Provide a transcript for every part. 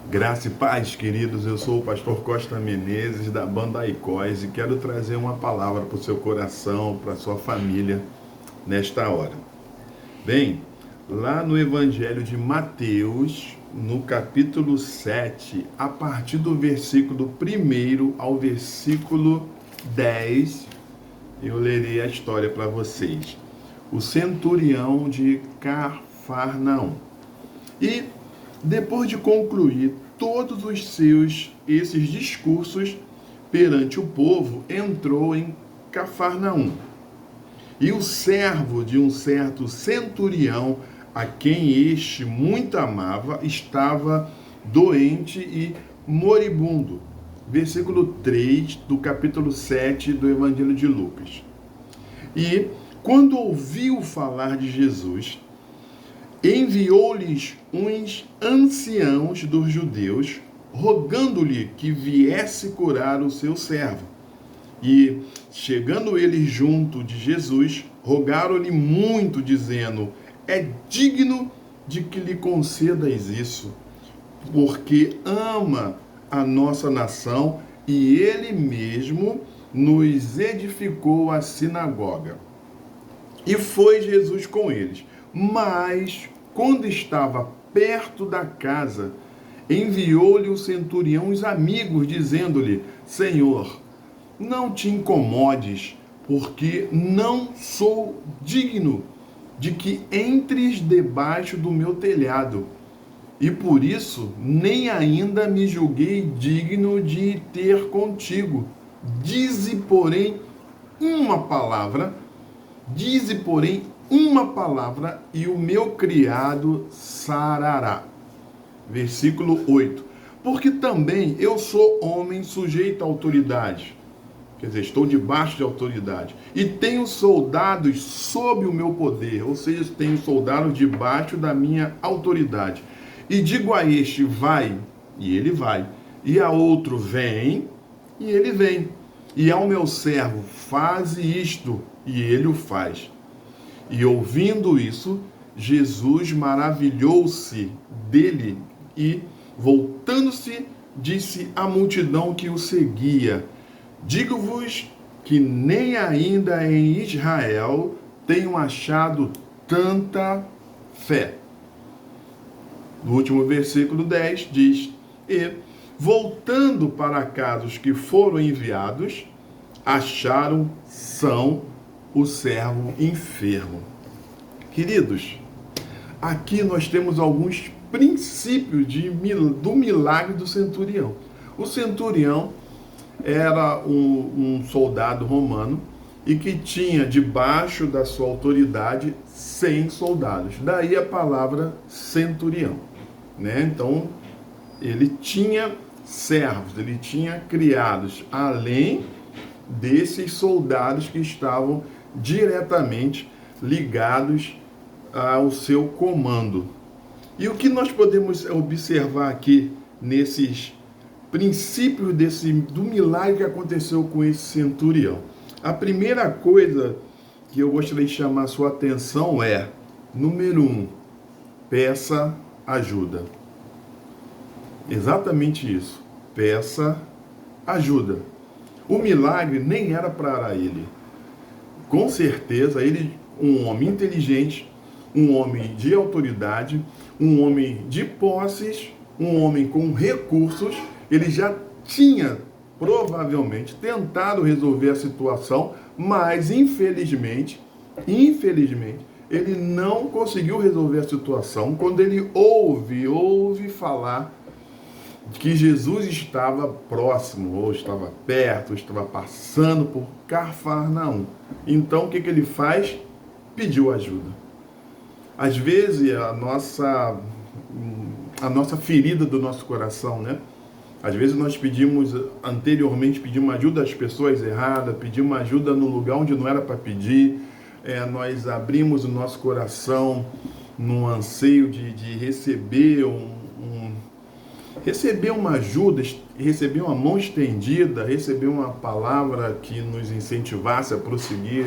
Graça e paz, queridos. Eu sou o pastor Costa Menezes, da banda Aicós, e quero trazer uma palavra para o seu coração, para a sua família, nesta hora. Bem, lá no Evangelho de Mateus, no capítulo 7, a partir do versículo 1 ao versículo 10, eu lerei a história para vocês. O centurião de Cafarnaum. E depois de concluir todos esses discursos perante o povo, entrou em Cafarnaum. E o servo de um certo centurião, a quem este muito amava, estava doente e moribundo. Versículo 3 do capítulo 7 do Evangelho de Lucas. E quando ouviu falar de Jesus, enviou-lhes uns anciãos dos judeus, rogando-lhe que viesse curar o seu servo. E, chegando eles junto de Jesus, rogaram-lhe muito, dizendo: é digno de que lhe concedas isso, porque ama a nossa nação e ele mesmo nos edificou a sinagoga. E foi Jesus com eles. Mas, quando estava perto da casa, enviou-lhe o centurião os amigos, dizendo-lhe: Senhor, não te incomodes, porque não sou digno de que entres debaixo do meu telhado. E por isso, nem ainda me julguei digno de ter contigo. Dize, porém, uma palavra, e o meu criado sarará. Versículo 8. Porque também eu sou homem sujeito à autoridade. Quer dizer, estou debaixo de autoridade. E tenho soldados sob o meu poder. Ou seja, tenho soldados debaixo da minha autoridade. E digo a este, vai, e ele vai. E a outro, vem, e ele vem. E ao meu servo, faze isto, e ele o faz. E ouvindo isso, Jesus maravilhou-se dele e, voltando-se, disse à multidão que o seguia: digo-vos que nem ainda em Israel tenho achado tanta fé. No último versículo 10 diz: e, voltando para casa os que foram enviados, acharam são o servo enfermo. Queridos, aqui nós temos alguns princípios do milagre do centurião. O centurião era um soldado romano e que tinha debaixo da sua autoridade 100 soldados. Daí a palavra centurião, né? Então, ele tinha servos, ele tinha criados, além desses soldados que estavam diretamente ligados ao seu comando. E o que nós podemos observar aqui nesses princípios do milagre que aconteceu com esse centurião? A primeira coisa que eu gostaria de chamar a sua atenção é, número 1, peça ajuda. Exatamente isso, peça ajuda. O milagre nem era para ele. Com certeza, ele, um homem inteligente, um homem de autoridade, um homem de posses, um homem com recursos, ele já tinha provavelmente tentado resolver a situação, mas infelizmente, ele não conseguiu resolver a situação quando ele ouve falar que Jesus estava próximo, ou estava perto, ou estava passando por Cafarnaum. Então, o que ele faz? Pediu ajuda. Às vezes, a nossa ferida do nosso coração, né? Às vezes nós anteriormente pedimos ajuda às pessoas erradas, pedimos ajuda no lugar onde não era para pedir, nós abrimos o nosso coração num anseio de receber receber uma ajuda, receber uma mão estendida, receber uma palavra que nos incentivasse a prosseguir.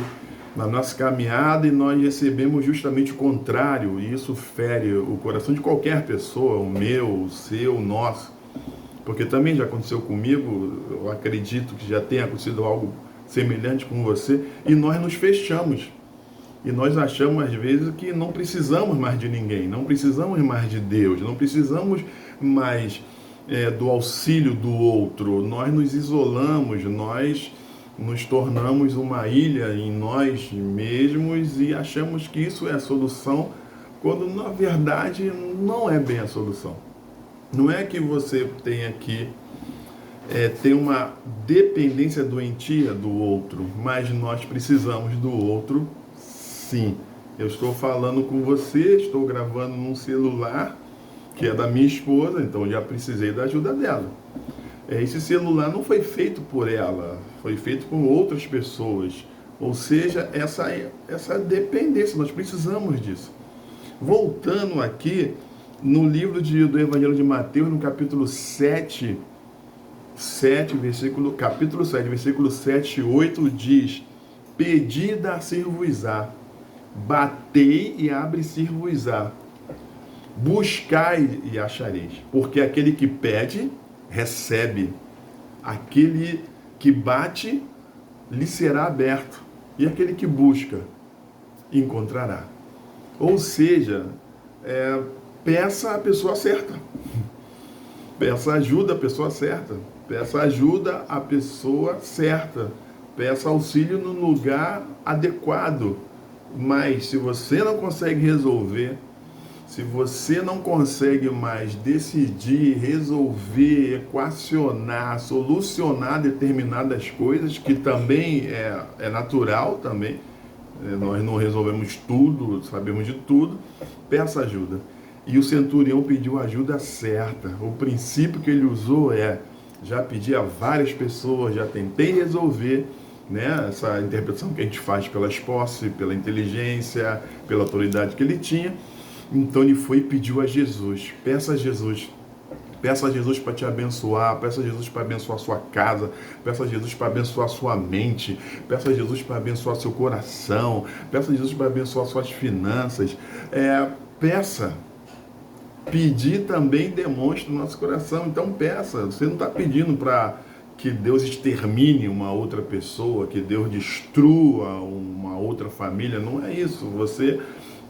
na nossa caminhada e nós recebemos justamente o contrário, e isso fere o coração de qualquer pessoa, o meu, o seu, o nosso, porque também já aconteceu comigo, eu acredito que já tenha acontecido algo semelhante com você, e nós nos fechamos, e nós achamos às vezes que não precisamos mais de ninguém, não precisamos mais de Deus, não precisamos mais do auxílio do outro, nós nos isolamos, nós nos tornamos uma ilha em nós mesmos e achamos que isso é a solução, quando na verdade não é bem a solução. Não é que você tenha que ter uma dependência doentia do outro, mas nós precisamos do outro, sim. Eu estou falando com você, estou gravando num celular que é da minha esposa, então já precisei da ajuda dela. Esse celular não foi feito por ela, foi feito por outras pessoas. Ou seja, essa dependência, nós precisamos disso. Voltando aqui, no livro do Evangelho de Mateus, no capítulo 7, capítulo 7, versículo 7 e 8, diz: Pedi, dar-se-vos-á, batei e abre-se-vos-á, buscai e achareis, porque aquele que pede, recebe, aquele que bate, lhe será aberto, e aquele que busca, encontrará. Ou seja, peça a pessoa certa, peça ajuda a pessoa certa, peça ajuda a pessoa certa, peça auxílio no lugar adequado. Mas se você não consegue resolver, se você não consegue mais decidir, resolver, equacionar, solucionar determinadas coisas, que também é natural também, nós não resolvemos tudo, sabemos de tudo, peça ajuda. E o centurião pediu a ajuda certa. O princípio que ele usou já pedi a várias pessoas, já tentei resolver, né? Essa interpretação que a gente faz pelas posses, pela inteligência, pela autoridade que ele tinha. Então ele foi e pediu a Jesus, peça a Jesus para te abençoar, peça a Jesus para abençoar a sua casa, peça a Jesus para abençoar a sua mente, peça a Jesus para abençoar seu coração, peça a Jesus para abençoar suas finanças, peça. Pedir também demonstra o nosso coração, então peça. Você não está pedindo para que Deus extermine uma outra pessoa, que Deus destrua uma outra família, não é isso.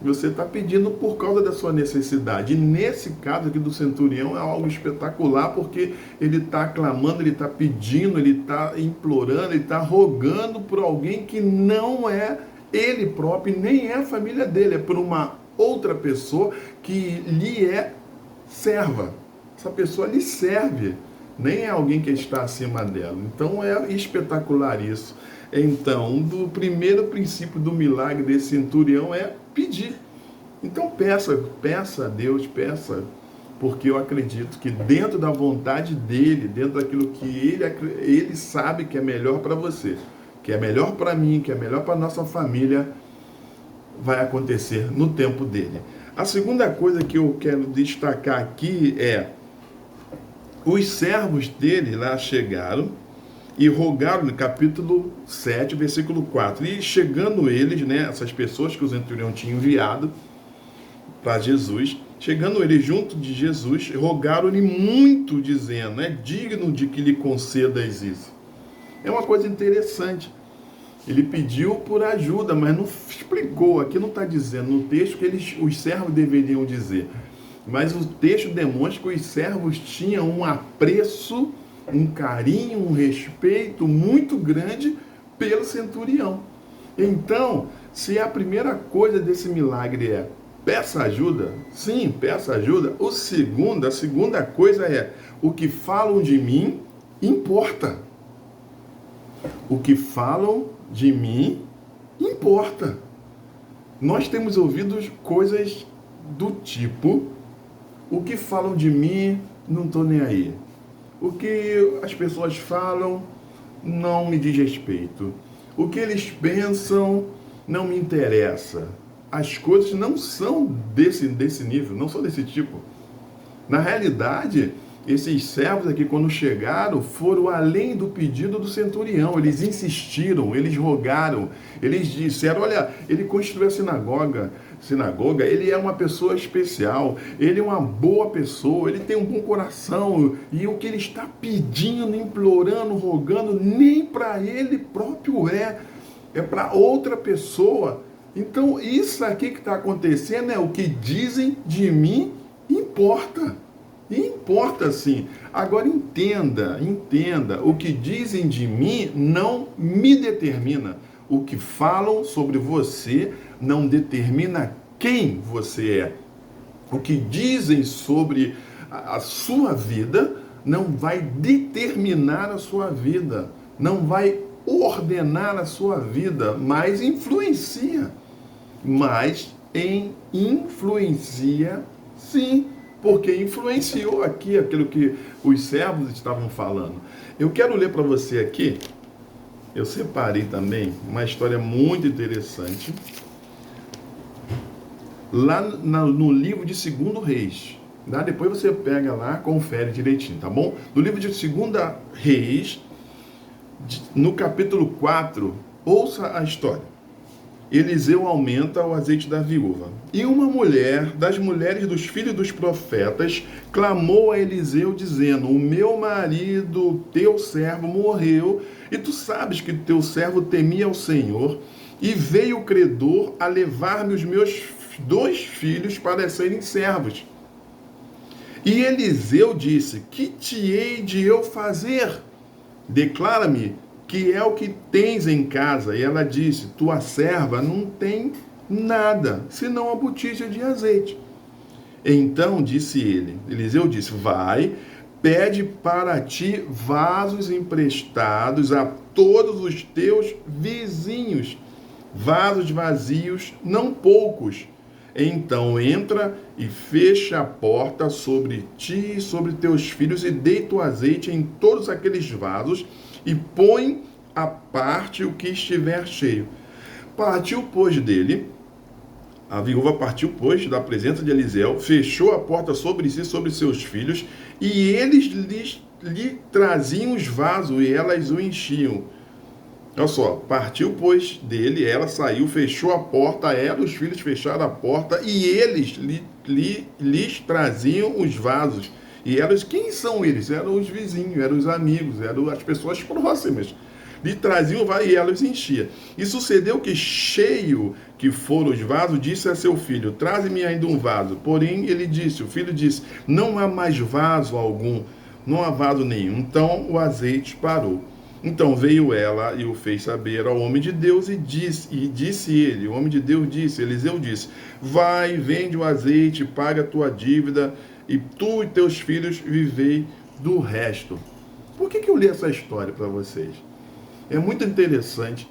Você está pedindo por causa da sua necessidade. E nesse caso aqui do centurião é algo espetacular, porque ele está clamando, ele está pedindo, ele está implorando, ele está rogando por alguém que não é ele próprio, nem é a família dele, é por uma outra pessoa que lhe é serva. Essa pessoa lhe serve, nem é alguém que está acima dela. Então é espetacular isso. Então, o primeiro princípio do milagre desse centurião é pedir. Então peça a Deus, peça, porque eu acredito que dentro da vontade dele, dentro daquilo que ele sabe que é melhor para você, que é melhor para mim, que é melhor para nossa família, vai acontecer no tempo dele. A segunda coisa que eu quero destacar aqui os servos dele lá chegaram e rogaram, no capítulo 7, versículo 4. E chegando eles, né, essas pessoas que o centurião tinha enviado para Jesus, chegando eles junto de Jesus, rogaram-lhe muito, dizendo: é digno de que lhe concedas isso. É uma coisa interessante. Ele pediu por ajuda, mas não explicou. Aqui não está dizendo no texto que os servos deveriam dizer. Mas o texto demonstra que os servos tinham um apreço, um carinho, um respeito muito grande pelo centurião. Então, se a primeira coisa desse milagre é peça ajuda, sim, peça ajuda. A segunda coisa é: o que falam de mim importa. O que falam de mim importa. Nós temos ouvido coisas do tipo: o que falam de mim, não estou nem aí. O que as pessoas falam não me diz respeito. O que eles pensam não me interessa. As coisas não são desse nível, não são desse tipo. Na realidade, esses servos aqui, quando chegaram, foram além do pedido do centurião. Eles insistiram, eles rogaram, eles disseram, olha, ele construiu a sinagoga, ele é uma pessoa especial, ele é uma boa pessoa, ele tem um bom coração, e o que ele está pedindo, implorando, rogando, nem para ele próprio é para outra pessoa. Então, isso aqui que está acontecendo é o que dizem de mim importa. Importa sim. Agora entenda, o que dizem de mim não me determina. O que falam sobre você não determina quem você é. O que dizem sobre a sua vida não vai determinar a sua vida, não vai ordenar a sua vida, mas influencia. Mas influencia sim. Porque influenciou aqui aquilo que os servos estavam falando. Eu quero ler para você aqui, eu separei também uma história muito interessante, lá no livro de 2 Reis. Tá? Depois você pega lá, confere direitinho, tá bom? No livro de 2 Reis, no capítulo 4, ouça a história. Eliseu aumenta o azeite da viúva. E uma mulher, das mulheres dos filhos dos profetas, clamou a Eliseu, dizendo: o meu marido, teu servo, morreu, e tu sabes que teu servo temia ao Senhor, e veio o credor a levar-me os meus 2 filhos para serem servos. E Eliseu disse: que te hei de eu fazer? Declara-me que é o que tens em casa. E ela disse: tua serva não tem nada, senão a botija de azeite. Então disse Eliseu disse: vai, pede para ti vasos emprestados a todos os teus vizinhos, vasos vazios, não poucos. Então entra e fecha a porta sobre ti e sobre teus filhos, e deita o azeite em todos aqueles vasos, e põe à parte o que estiver cheio. Partiu, pois, dele, a viúva partiu, pois, da presença de Eliseu, fechou a porta sobre si e sobre seus filhos, e eles lhe traziam os vasos, e elas o enchiam. Olha só, partiu, pois, dele, ela saiu, fechou a porta, ela, os filhos fecharam a porta, e eles lhes traziam os vasos. E elas, quem são eles? Eram os vizinhos, eram os amigos, eram as pessoas próximas. Lhe traziam e elas enchiam. E sucedeu que, cheio que foram os vasos, disse a seu filho: traze-me ainda um vaso. Porém, o filho disse: não há mais vaso algum, não há vaso nenhum. Então o azeite parou. Então veio ela e o fez saber ao homem de Deus, e disse ele, o homem de Deus disse, Eliseu disse: vai, vende o azeite, paga a tua dívida, e tu e teus filhos vivei do resto. Por que eu li essa história para vocês? É muito interessante,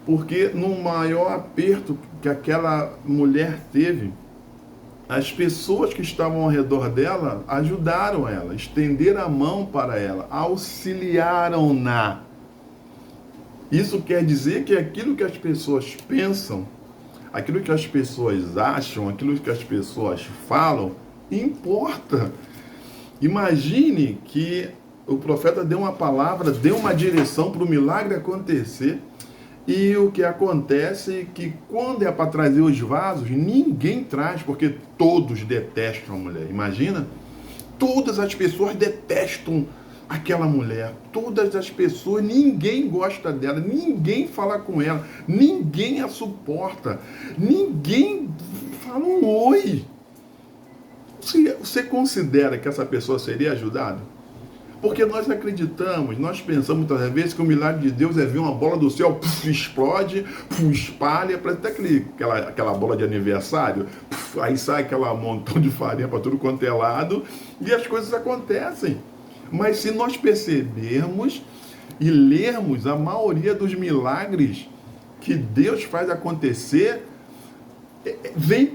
porque no maior aperto que aquela mulher teve, as pessoas que estavam ao redor dela ajudaram ela, estenderam a mão para ela, auxiliaram-na. Isso quer dizer que aquilo que as pessoas pensam, aquilo que as pessoas acham, aquilo que as pessoas falam, importa. Imagine que o profeta deu uma palavra, deu uma direção para o milagre acontecer, e o que acontece é que quando é para trazer os vasos, ninguém traz, porque todos detestam a mulher. Imagina? Todas as pessoas detestam aquela mulher. Todas as pessoas, ninguém gosta dela, ninguém fala com ela, ninguém a suporta, ninguém fala um oi. Você considera que essa pessoa seria ajudada? Porque nós acreditamos, nós pensamos muitas vezes que o milagre de Deus é ver uma bola do céu, explode, espalha, parece até aquela bola de aniversário, aí sai aquela montão de farinha para tudo quanto é lado, e as coisas acontecem. Mas se nós percebermos e lermos a maioria dos milagres que Deus faz acontecer, vem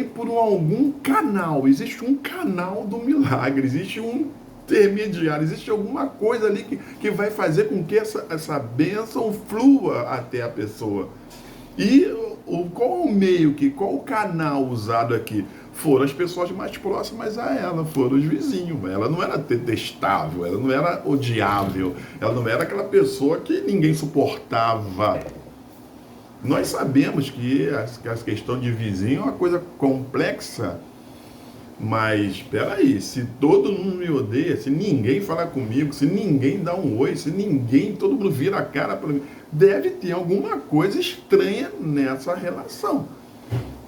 por algum canal. Existe um canal do milagre, existe um intermediário, existe alguma coisa ali que vai fazer com que essa bênção flua até a pessoa. E qual o meio, qual o canal usado aqui? foram as pessoas mais próximas a ela, foram os vizinhos. Ela não era detestável, ela não era odiável, ela não era aquela pessoa que ninguém suportava. Nós sabemos que a questão de vizinho é uma coisa complexa, mas espera aí, se todo mundo me odeia, se ninguém fala comigo, se ninguém dá um oi, se ninguém, todo mundo vira a cara para mim, deve ter alguma coisa estranha nessa relação.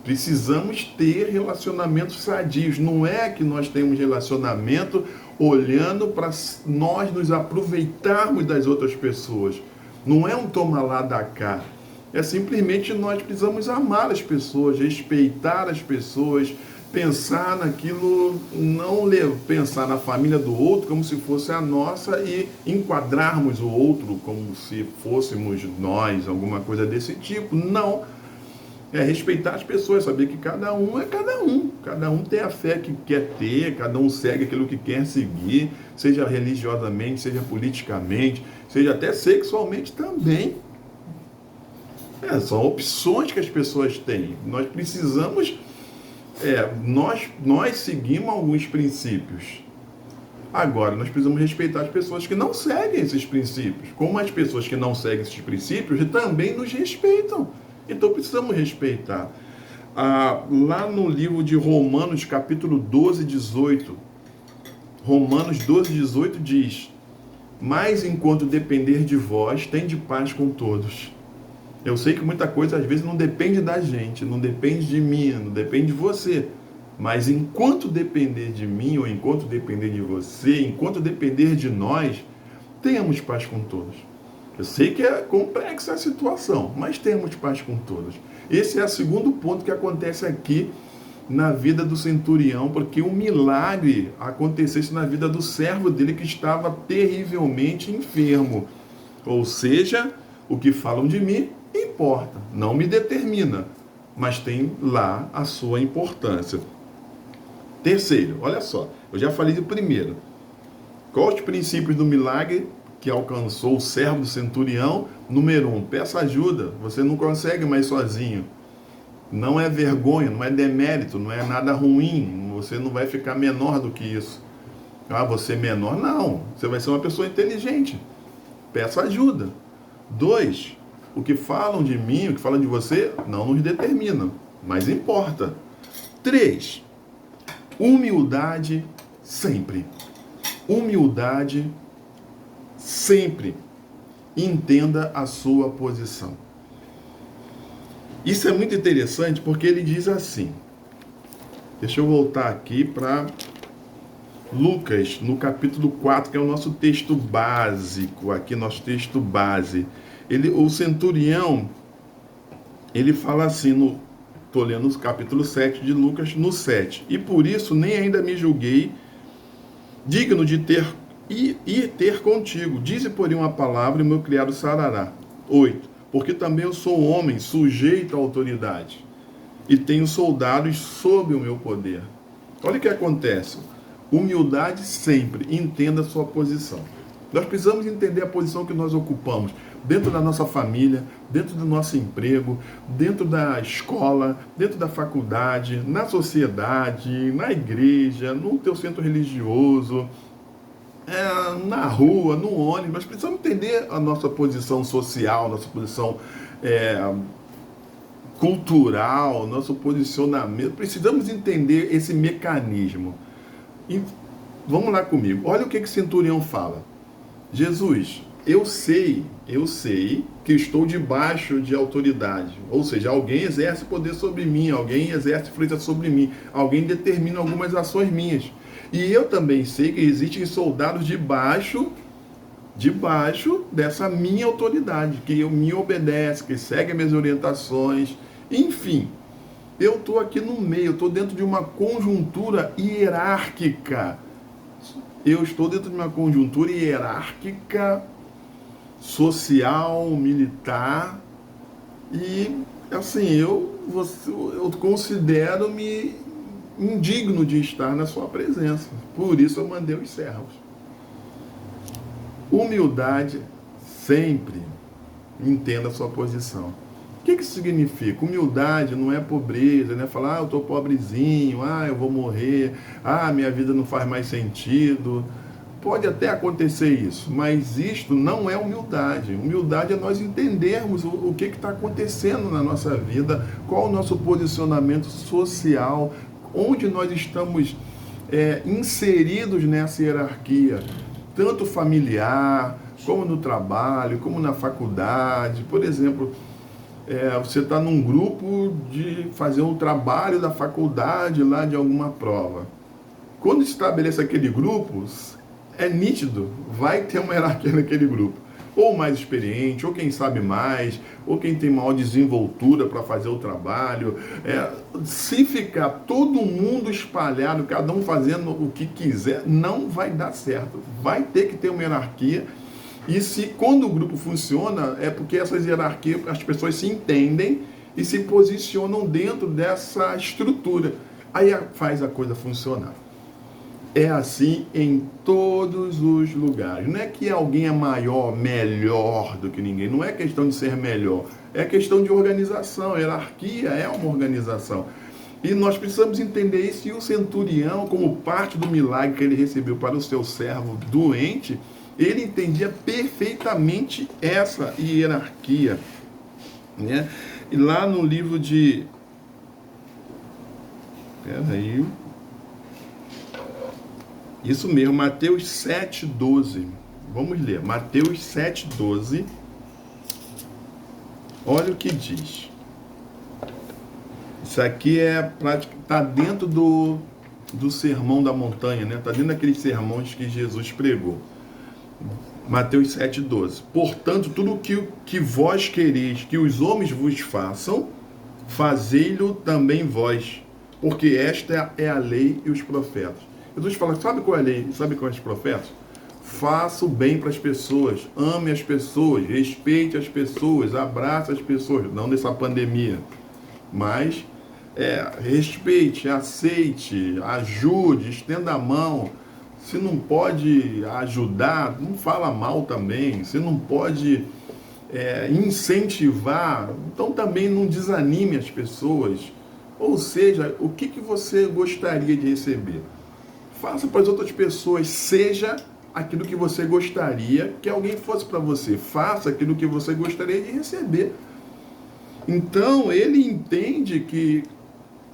Precisamos ter relacionamentos sadios. Não é que nós temos relacionamento olhando para nós nos aproveitarmos das outras pessoas. Não é um toma lá da cá. É simplesmente nós precisamos amar as pessoas, respeitar as pessoas, pensar naquilo, não pensar na família do outro como se fosse a nossa e enquadrarmos o outro como se fôssemos nós, alguma coisa desse tipo. Não. É respeitar as pessoas, saber que cada um é cada um tem a fé que quer ter, cada um segue aquilo que quer seguir, seja religiosamente, seja politicamente, seja até sexualmente também. São opções que as pessoas têm. Nós precisamos, nós seguimos alguns princípios. Agora, nós precisamos respeitar as pessoas que não seguem esses princípios, como as pessoas que não seguem esses princípios também nos respeitam. Então precisamos respeitar. Lá no livro de Romanos, capítulo 12, 18, Romanos 12, 18 diz: mas enquanto depender de vós, tende paz com todos. Eu sei que muita coisa às vezes não depende da gente, não depende de mim, não depende de você. Mas enquanto depender de mim, ou enquanto depender de você, enquanto depender de nós, tenhamos paz com todos. Eu sei que é complexa a situação, mas temos paz com todos. Esse é o segundo ponto que acontece aqui na vida do centurião, porque um milagre acontecesse na vida do servo dele que estava terrivelmente enfermo. Ou seja, o que falam de mim importa, não me determina, mas tem lá a sua importância. Terceiro, olha só, eu já falei do primeiro. Quais os princípios do milagre que alcançou o servo do centurião? Número 1, peça ajuda, você não consegue mais sozinho. Não é vergonha, não é demérito, não é nada ruim, você não vai ficar menor do que isso. Você é menor? Não, você vai ser uma pessoa inteligente. Peça ajuda. 2, o que falam de mim, o que falam de você, não nos determina, mas importa. 3, humildade sempre. Humildade sempre. Entenda a sua posição. Isso é muito interessante porque ele diz assim. Deixa eu voltar aqui para Lucas, no capítulo 4, que é o nosso texto básico, aqui nosso texto base. O centurião, ele fala assim, estou lendo o capítulo 7 de Lucas, no 7. E por isso nem ainda me julguei digno de ir ter contigo. Dize, porém, uma palavra e o meu criado sarará. 8. Porque também eu sou homem sujeito à autoridade e tenho soldados sob o meu poder. Olha o que acontece. Humildade sempre. Entenda a sua posição. Nós precisamos entender a posição que nós ocupamos dentro da nossa família, dentro do nosso emprego, dentro da escola, dentro da faculdade, na sociedade, na igreja, no teu centro religioso, na rua, no ônibus. Nós precisamos entender a nossa posição social, nossa posição cultural, nosso posicionamento. Precisamos entender esse mecanismo. E vamos lá comigo. Olha o que o centurião fala. Jesus, eu sei que estou debaixo de autoridade. Ou seja, alguém exerce poder sobre mim, alguém exerce influência sobre mim, alguém determina algumas ações minhas. E eu também sei que existem soldados debaixo dessa minha autoridade, que me obedece, que segue minhas orientações. Enfim, eu estou aqui no meio, eu estou dentro de uma conjuntura hierárquica. Eu estou dentro de uma conjuntura hierárquica, social, militar, e assim, eu considero-me indigno de estar na sua presença. Por isso eu mandei os servos. Humildade sempre. Entenda a sua posição. que isso significa? Humildade não é pobreza, né? Falar, eu estou pobrezinho, eu vou morrer, minha vida não faz mais sentido. Pode até acontecer isso, mas isto não é humildade. Humildade é nós entendermos o que está acontecendo na nossa vida, qual o nosso posicionamento social, onde nós estamos inseridos nessa hierarquia, tanto familiar, como no trabalho, como na faculdade. Por exemplo, você está num grupo de fazer um trabalho da faculdade lá de alguma prova. Quando estabelece aquele grupo, é nítido, vai ter uma hierarquia naquele grupo. Ou mais experiente, ou quem sabe mais, ou quem tem maior desenvoltura para fazer o trabalho. Se ficar todo mundo espalhado, cada um fazendo o que quiser, não vai dar certo. Vai ter que ter uma hierarquia. E quando o grupo funciona, é porque essas hierarquias, as pessoas se entendem e se posicionam dentro dessa estrutura. Aí faz a coisa funcionar. É assim em todos os lugares. Não é que alguém é maior, melhor do que ninguém. Não é questão de ser melhor. É questão de organização. A hierarquia é uma organização. E nós precisamos entender isso. E o centurião, como parte do milagre que ele recebeu para o seu servo doente, ele entendia perfeitamente essa hierarquia, né? E lá no livro de... Isso mesmo, Mateus 7,12. Vamos ler, Mateus 7,12. Olha o que diz. Isso aqui está dentro do Sermão da Montanha, né? Está dentro daqueles sermões que Jesus pregou. Mateus 7,12. Portanto, tudo o que vós quereis que os homens vos façam, fazei-lo também vós, porque esta é a lei e os profetas. Jesus fala, sabe qual é a lei? Sabe qual é os profetas? Faça o bem para as pessoas, ame as pessoas, respeite as pessoas, abrace as pessoas, não nessa pandemia, mas respeite, aceite, ajude, estenda a mão. Se não pode ajudar, não fala mal também. Se não pode incentivar, então também não desanime as pessoas. Ou seja, o que você gostaria de receber? Faça para as outras pessoas, seja aquilo que você gostaria que alguém fosse para você. Faça aquilo que você gostaria de receber. Então, ele entende que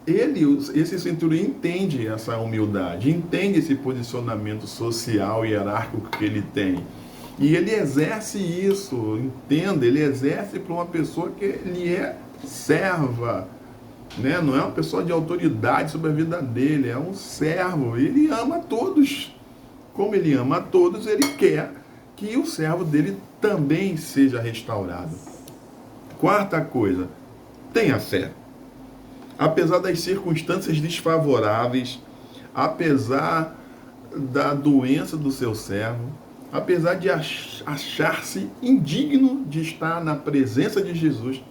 esse centurião entende essa humildade, entende esse posicionamento social e hierárquico que ele tem. E ele exerce isso, entenda, ele exerce para uma pessoa que ele é serva, né? Não é uma pessoa de autoridade sobre a vida dele, é um servo. Ele ama a todos. Como ele ama a todos, ele quer que o servo dele também seja restaurado. Quarta coisa, tenha fé. Apesar das circunstâncias desfavoráveis, apesar da doença do seu servo, apesar de achar-se indigno de estar na presença de Jesus,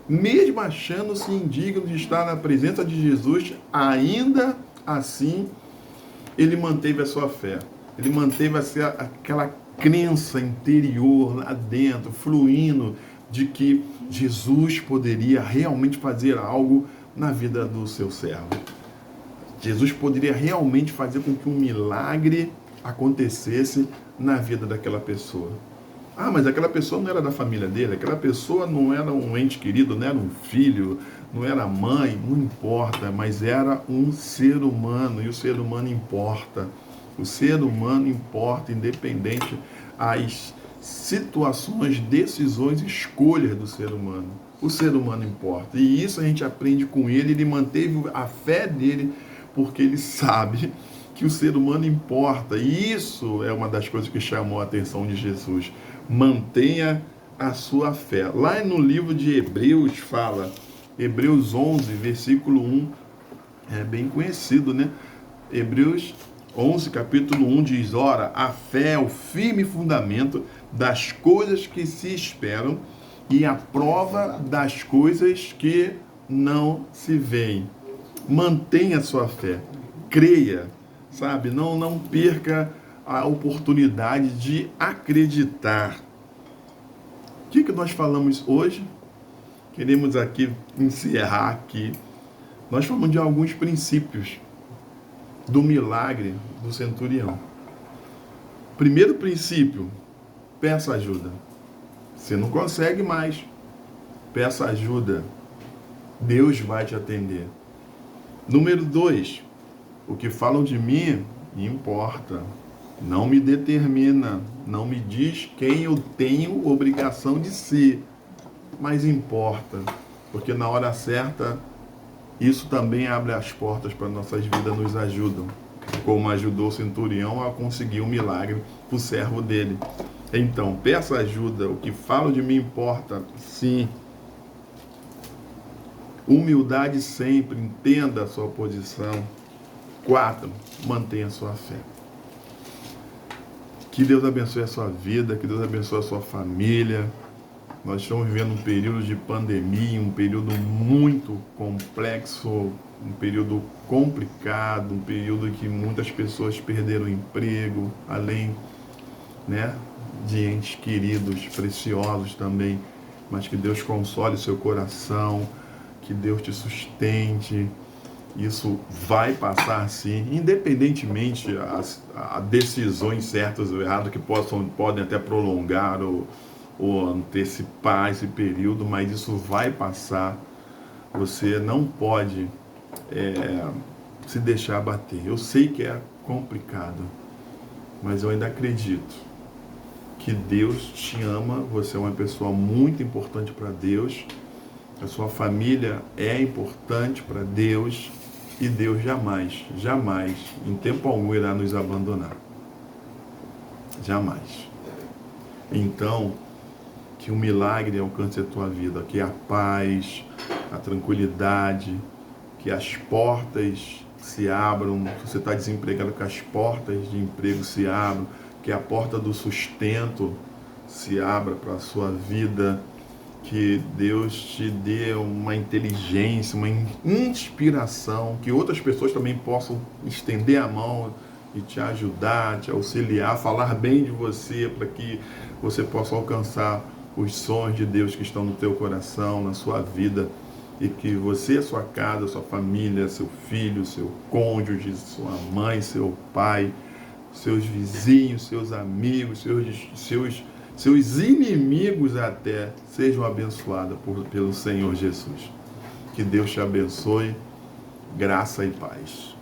mesmo achando-se indigno de estar na presença de Jesus, ainda assim, ele manteve a sua fé. Ele manteve aquela crença interior lá dentro, fluindo, de que Jesus poderia realmente fazer algo na vida do seu servo. Jesus poderia realmente fazer com que um milagre acontecesse na vida daquela pessoa. Mas aquela pessoa não era da família dele, aquela pessoa não era um ente querido, não era um filho, não era mãe, não importa, mas era um ser humano, e o ser humano importa. O ser humano importa, independente as situações, decisões, escolhas do ser humano. O ser humano importa. E isso a gente aprende com ele. Ele manteve a fé dele, porque ele sabe que o ser humano importa. E isso é uma das coisas que chamou a atenção de Jesus. Mantenha a sua fé. Lá no livro de Hebreus fala, Hebreus 11, versículo 1, é bem conhecido, né? Hebreus 11, capítulo 1 diz, ora, a fé é o firme fundamento das coisas que se esperam e a prova das coisas que não se veem. Mantenha a sua fé, creia, sabe? Não perca a oportunidade de acreditar. O que nós falamos hoje? queremos aqui encerrar aqui. Nós falamos de alguns princípios do milagre do centurião. Primeiro princípio, peça ajuda. Você não consegue mais, peça ajuda. Deus vai te atender. Número 2, o que falam de mim importa. Não me determina, não me diz quem eu tenho obrigação de ser, mas importa, porque na hora certa isso também abre as portas para nossas vidas, nos ajudam, como ajudou o centurião a conseguir um milagre para o servo dele. Então, peça ajuda, o que falam de mim importa, sim. Humildade sempre, entenda a sua posição. 4, mantenha a sua fé. Que Deus abençoe a sua vida, que Deus abençoe a sua família. Nós estamos vivendo um período de pandemia, um período muito complexo, um período complicado, um período que muitas pessoas perderam o emprego, além, né, de entes queridos, preciosos também. Mas que Deus console o seu coração, que Deus te sustente. Isso vai passar sim, independentemente a decisões certas ou erradas que podem até prolongar ou antecipar esse período, mas isso vai passar. Você não pode se deixar abater. Eu sei que é complicado, mas eu ainda acredito que Deus te ama, você é uma pessoa muito importante para Deus, a sua família é importante para Deus, e Deus jamais, jamais, em tempo algum, irá nos abandonar. Jamais. Então, que o milagre alcance a tua vida, que a paz, a tranquilidade, que as portas se abram. Se você está desempregado, que as portas de emprego se abram, que a porta do sustento se abra para a sua vida. Que Deus te dê uma inteligência, uma inspiração, que outras pessoas também possam estender a mão e te ajudar, te auxiliar, falar bem de você, para que você possa alcançar os sonhos de Deus que estão no teu coração, na sua vida, e que você, sua casa, sua família, seu filho, seu cônjuge, sua mãe, seu pai, seus vizinhos, seus amigos, seus inimigos até sejam abençoados pelo Senhor Jesus. Que Deus te abençoe, graça e paz.